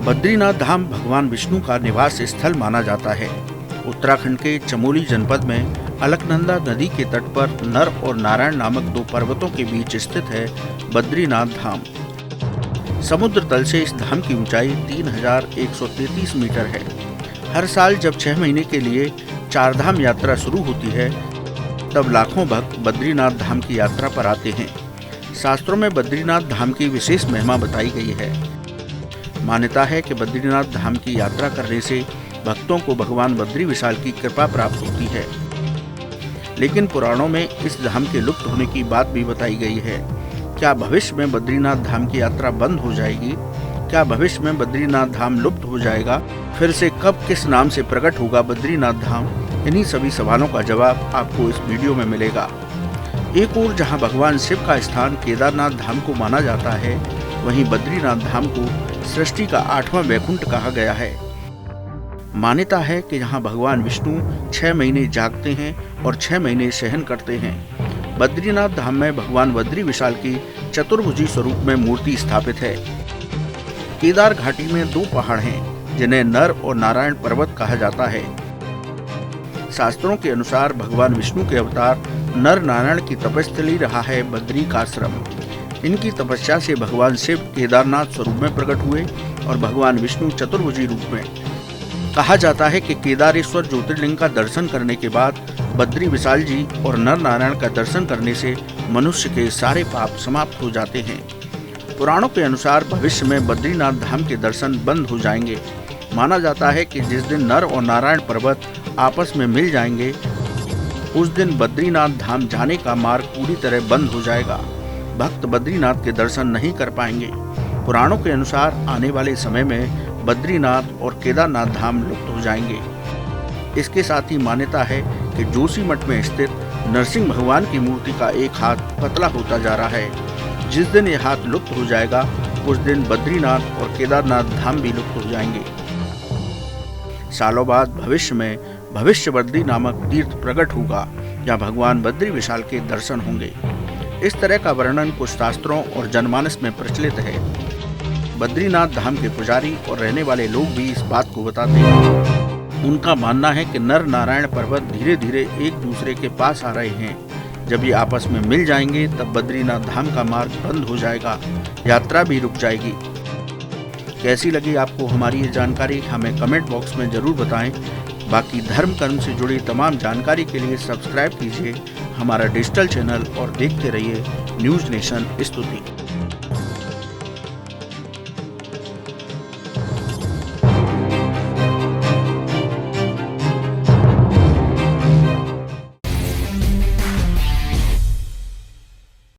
बद्रीनाथ धाम भगवान विष्णु का निवास स्थल माना जाता है। उत्तराखंड के चमोली जनपद में अलकनंदा नदी के तट पर नर और नारायण नामक दो पर्वतों के बीच स्थित है बद्रीनाथ धाम। समुद्र तल से इस धाम की ऊंचाई 3133 मीटर है। हर साल जब 6 महीने के लिए चारधाम यात्रा शुरू होती है, तब लाखों भक्त बद्रीनाथ धाम की यात्रा पर आते हैं। शास्त्रों में बद्रीनाथ धाम की विशेष महिमा बताई गई है। मान्यता है कि बद्रीनाथ धाम की यात्रा करने से भक्तों को भगवान बद्री विशाल की कृपा प्राप्त होती है। लेकिन पुराणों में इस धाम के लुप्त होने की बात भी बताई गई है। क्या भविष्य में बद्रीनाथ धाम की यात्रा बंद हो जाएगी? क्या भविष्य में बद्रीनाथ धाम लुप्त हो जाएगा? फिर से कब किस नाम से प्रकट होगा बद्रीनाथ धाम? इन्हीं सभी सवालों का जवाब आपको इस वीडियो में मिलेगा। एक ओर जहां भगवान शिव का स्थान केदारनाथ धाम को माना जाता है, वहीं बद्रीनाथ धाम को सृष्टि का 8वां वैकुंठ कहा गया है। मान्यता है कि यहाँ भगवान विष्णु 6 महीने जागते हैं और 6 महीने शयन करते हैं। बद्रीनाथ धाम में भगवान बद्री विशाल की चतुर्भुजी स्वरूप में मूर्ति स्थापित है। केदार घाटी में 2 पहाड़ हैं, जिन्हें नर और नारायण पर्वत कहा जाता है। शास्त्रों के अनुसार भगवान विष्णु के अवतार नर नारायण की तपस्थली रहा है बद्री का आश्रम। इनकी तपस्या से भगवान शिव केदारनाथ स्वरूप में प्रकट हुए और भगवान विष्णु चतुर्भुजी रूप में। कहा जाता है कि केदारेश्वर ज्योतिर्लिंग का दर्शन करने के बाद बद्री विशाल जी और नर नारायण का दर्शन करने से मनुष्य के सारे पाप समाप्त हो जाते हैं। पुराणों के अनुसार भविष्य में बद्रीनाथ धाम के दर्शन बंद हो जाएंगे। माना जाता है कि जिस दिन नर और नारायण पर्वत आपस में मिल जाएंगे, उस दिन बद्रीनाथ धाम जाने का मार्ग पूरी तरह बंद हो जाएगा। भक्त बद्रीनाथ के दर्शन नहीं कर पाएंगे। पुराणों के अनुसार आने वाले समय में बद्रीनाथ और केदारनाथ धाम लुप्त हो जाएंगे। इसके साथ ही मान्यता है कि जोशीमठ में स्थित नरसिंह भगवान की मूर्ति का एक हाथ पतला होता जा रहा है। जिस दिन यह हाथ लुप्त हो जाएगा, उस दिन बद्रीनाथ और केदारनाथ धाम भी लुप्त हो जाएंगे। सालों बाद भविष्य में भविष्य बद्री नामक तीर्थ प्रकट होगा, जहाँ भगवान बद्री विशाल के दर्शन होंगे। इस तरह का वर्णन कुछ शास्त्रों और जनमानस में प्रचलित है। बद्रीनाथ धाम के पुजारी और रहने वाले लोग भी इस बात को बताते हैं। उनका मानना है कि नर नारायण पर्वत धीरे धीरे एक दूसरे के पास आ रहे हैं। जब ये आपस में मिल जाएंगे, तब बद्रीनाथ धाम का मार्ग बंद हो जाएगा, यात्रा भी रुक जाएगी। कैसी लगी आपको हमारी ये जानकारी? हमें कमेंट बॉक्स में जरूर बताएं। बाकी धर्म कर्म से जुड़ी तमाम जानकारी के लिए सब्सक्राइब कीजिए हमारा डिजिटल चैनल और देखते रहिए न्यूज़ नेशन स्तुति।